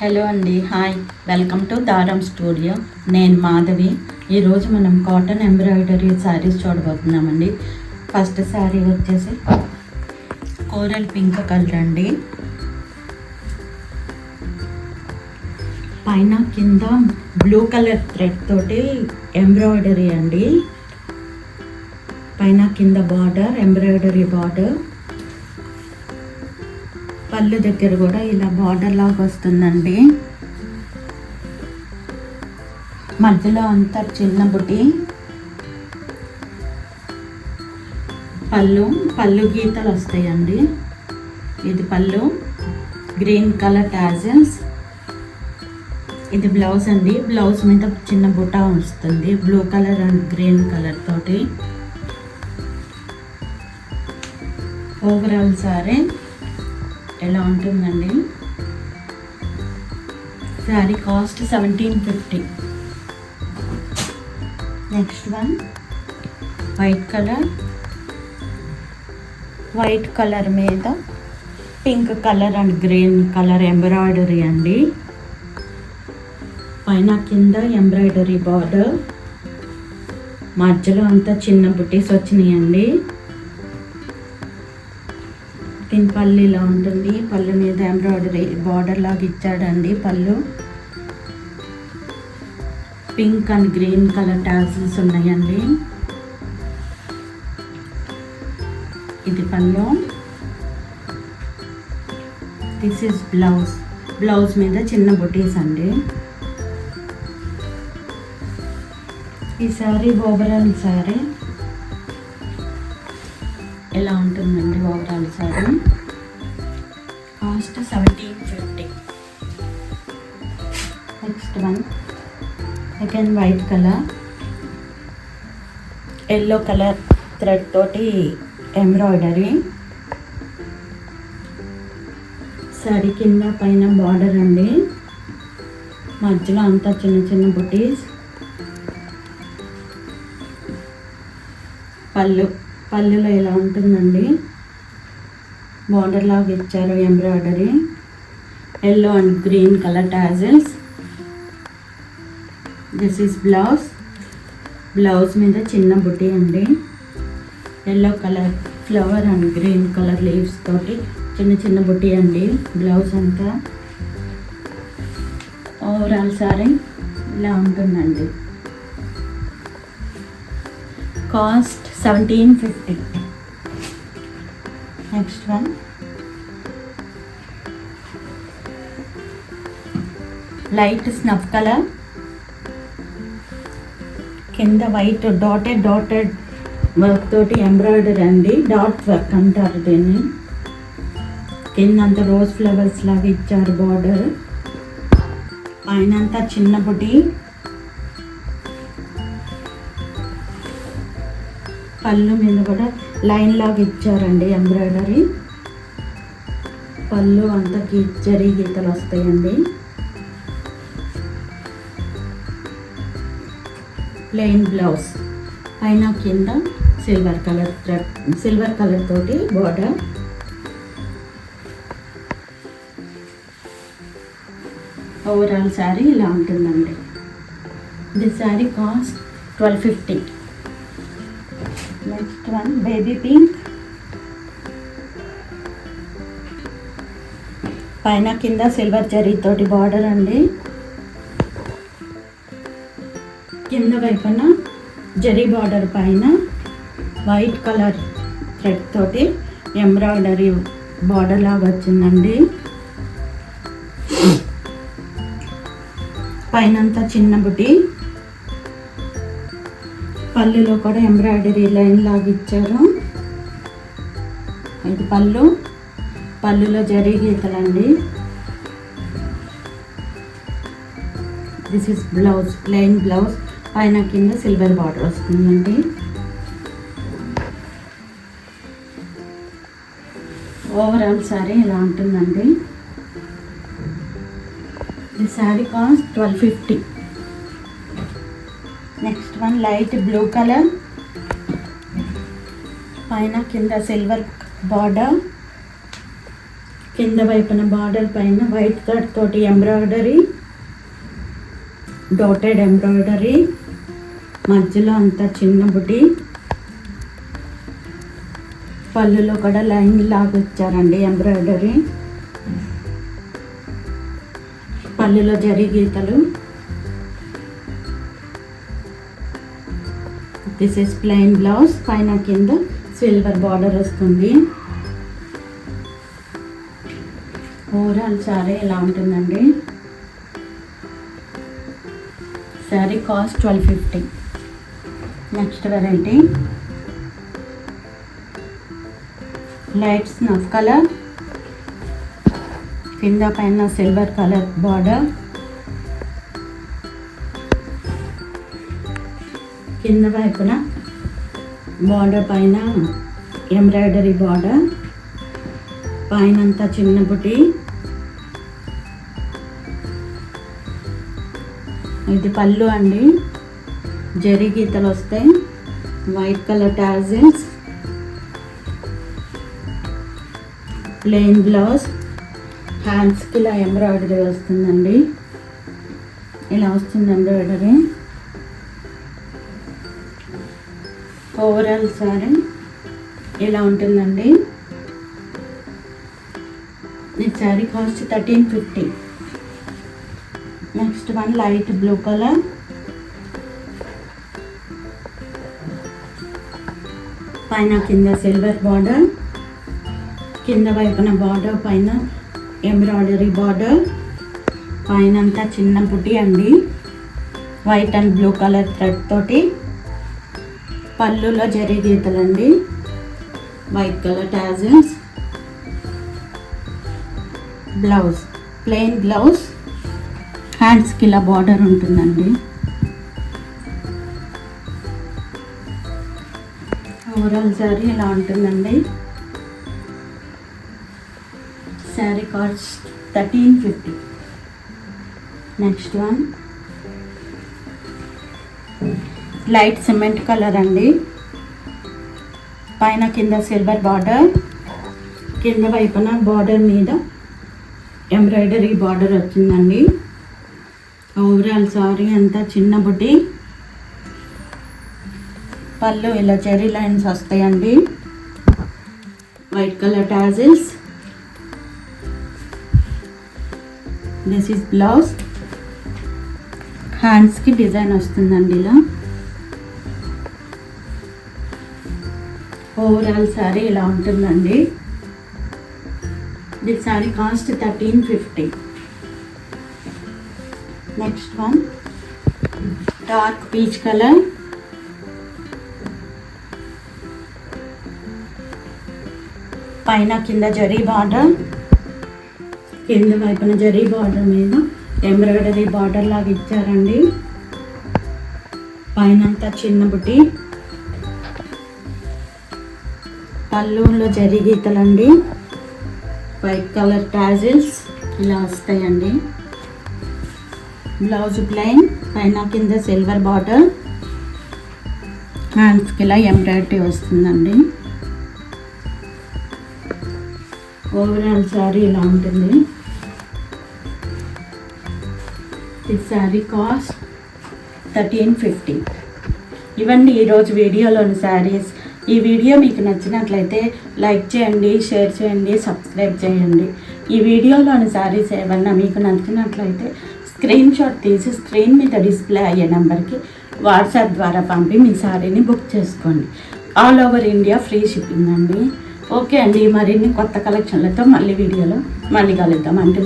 Hello అండి, hi, welcome to Dhaaram studio. నేను మాధవి. ఈరోజు మనం కాటన్ ఎంబ్రాయిడరీ శారీస్ చూడబోతున్నామండి. ఫస్ట్ శారీ వచ్చేసి కోరల్ పింక్ కలర్ అండి. పైన కింద బ్లూ కలర్ థ్రెడ్ తోటి ఎంబ్రాయిడరీ అండి. పైన కింద బార్డర్, ఎంబ్రాయిడరీ బార్డర్. పళ్ళు దగ్గర కూడా ఇలా బార్డర్ లాగా వస్తుందండి. మధ్యలో అంతా చిన్న బుటి. పళ్ళు గీతలు వస్తాయండి. ఇది పళ్ళు, గ్రీన్ కలర్ టాజిల్స్. ఇది బ్లౌజ్ అండి. బ్లౌజ్ మీద చిన్న బుటా వస్తుంది, blue colour and green colour తోటి. ఓవరాల్ సారీ ఎలా ఉంటుందండి. Sari cost 1750. Next one white colour మీద pink colour and green colour embroidery అండి. పైన కింద ఎంబ్రాయిడరీ బార్డర్, మధ్యలో అంతా చిన్న బుటీస్ వచ్చినాయండి. దీని పళ్ళు ఇలా ఉంటుంది. పళ్ళు మీద ఎంబ్రాయిడరీ బార్డర్ లాగా ఇచ్చాడండి. పళ్ళు pink and green colour tassels ఉన్నాయండి. ఇది పళ్ళు. దిస్ ఈజ్ బ్లౌజ్ మీద చిన్న బుటీస్ అండి. ఈ శారీ ఓవరాల్ శారీ ఎలా ఉంటుందండి. Overall sari cost 1750. Next one again white colour, yellow colour thread తోటి ఎంబ్రాయిడరీ. శారీ కింద పైన బార్డర్ అండి. మధ్యలో అంతా చిన్న చిన్న బుటీస్. పళ్ళులో ఇలా ఉంటుందండి. బార్డర్ లాగా ఇచ్చారు embroidery. Yellow and green colour tassels. This is blouse మీద చిన్న బుటీ అండి. Yellow colour flower and green colour leaves తోటి చిన్న చిన్న బుటీ అండి. బ్లౌజ్ అంతా ఓవరాల్ సారీ ఇలా ఉంటుందండి. Cost 1750. Next one light snuff colour, కింద వైట్ డాటెడ్ వర్క్ తోటి ఎంబ్రాయిడరీ అండి. డాట్ వర్క్ అంటారు దీన్ని. కింద అంతా రోజ్ ఫ్లవర్స్ లాగా ఇచ్చారు బార్డర్. పైన అంతా చిన్న బుటీ. పళ్ళు మీద కూడా లైన్ లాగా ఇచ్చారండి ఎంబ్రాయిడరీ. పళ్ళు అంతా జరీ గీతలు వస్తాయండి. ప్లెయిన్ బ్లౌజ్, పైన కింద సిల్వర్ కలర్ తోటి బార్డర్. ఓవరాల్ శారీ ఇలా ఉంటుందండి. This sari cost 1250. Next one baby pink, పైన కింద సిల్వర్ జరీ తోటి బార్డర్ అండి. కింద వైపున జరీ బార్డర్ పైన వైట్ కలర్ థ్రెడ్ తోటి ఎంబ్రాయిడరీ బార్డర్ లాగా వచ్చిందండి. పైనంతా చిన్న బుటీ. పళ్ళులో కూడా ఎంబ్రాయిడరీ లైన్ లాగా ఇచ్చారు. ఇది పళ్ళులో జరీ గీతలండి. This is blouse, plain blouse. పైన కింద సిల్వర్ బార్డర్ వస్తుందండి. ఓవరాల్ శారీ ఇలా ఉంటుందండి. ఈ sari cost 1250. Next one light blue colour, పైన కింద సిల్వర్ బార్డర్, కింద వైపున బార్డర్ పైన వైట్ థ్రెడ్ తోటి ఎంబ్రాయిడరీ, డాటెడ్ ఎంబ్రాయిడరీ, మధ్యలో అంతా చిన్న బుటీ, పళ్ళులో కూడా లైన్ లాగా ఇచ్చారండి ఎంబ్రాయిడరీ, పళ్ళులో జరీ గీతలు. దిస్ ఇస్ ప్లెయిన్ బ్లౌజ్, పైన కింద సిల్వర్ బార్డర్ వస్తుంది. ఓవరాల్ సారీ ఇలా ఉంటుందండి. Sari cost 1250. Next variety light snuff colour, కింద పైన సిల్వర్ కలర్ బార్డర్, కింద వైపున బార్డర్ పైన ఎంబ్రాయిడరీ బార్డర్, పైన అంతా చిన్న బుటీ. ఇది పళ్ళు అండి, జరీ గీతలు వస్తాయి, white colour tassels, plain blouse, హ్యాండ్స్కి ఇలా ఎంబ్రాయిడరీ వస్తుందండి. ఇలా వస్తుంది ఎంబ్రాయిడరీ. ఓవరాల్ సారీ ఇలా ఉంటుందండి. ఈ sorry cost 1350. Next one light blue colour, పైన కింద సిల్వర్ బార్డర్, కింద వైపున బార్డర్ పైన ఎంబ్రాయిడరీ బార్డర్, పైన అంతా చిన్న బుటీ అండి, white and blue colour thread తోటి, పళ్ళులో జరీ గీతలండి, white colour tassels, blouse plain blouse, హ్యాండ్స్కి ఇలా బార్డర్ ఉంటుందండి. ఓవరాల్ సారీ ఇలా ఉంటుందండి. Sari cost 1350. Next one light cement colour అండి, పైన కింద సిల్వర్ బార్డర్, కింద వైపున బార్డర్ మీద ఎంబ్రాయిడరీ బార్డర్ వచ్చిందండి. ఓవరాల్ సారీ అంతా చిన్న బుటీ, పళ్ళు ఇలా చెరీ లైన్స్ వస్తాయండి, white colour tassels. This is blouse, హ్యాండ్స్కి డిజైన్ వస్తుందండి ఇలా. ఓవరాల్ సారీ ఇలా ఉంటుందండి. This sorry cost 1350. Next one dark peach colour, పైన కింద జరీ బార్డర్, కింద వైపున జరీ బార్డర్ మీద ఎంబ్రాయిడరీ బార్డర్ లాగా ఇచ్చారండి, పైన అంతా చిన్న బుటీ, పళ్ళులో జరీ గీతలండి, వైట్ కలర్ టాజిల్స్ ఇలా వస్తాయండి. బ్లౌజ్ ప్లెయిన్, పైన కింద సిల్వర్ బార్డర్, హ్యాండ్స్కి ఇలా ఎంబ్రాయిడరీ వస్తుందండి. ఓవరాల్ సారీ ఇలా ఉంటుంది. ఈ సారీ కాస్ట్ 1350. ఇవన్నీ ఈరోజు వీడియోలోని శారీస్. ఈ వీడియో మీకు నచ్చినట్లయితే లైక్ చేయండి, షేర్ చేయండి, సబ్స్క్రైబ్ చేయండి. ఈ వీడియోలోని శారీస్ ఏమన్నా మీకు నచ్చినట్లయితే స్క్రీన్ షాట్ తీసి స్క్రీన్ మీద డిస్ప్లే అయ్యే నెంబర్కి వాట్సాప్ ద్వారా పంపి మీ శారీని బుక్ చేసుకోండి. All over India free shipping అండి. ఓకే అండి, మరిన్ని కొత్త కలెక్షన్లతో మళ్ళీ వీడియోలో మళ్ళీ కలుద్దాం. అంటే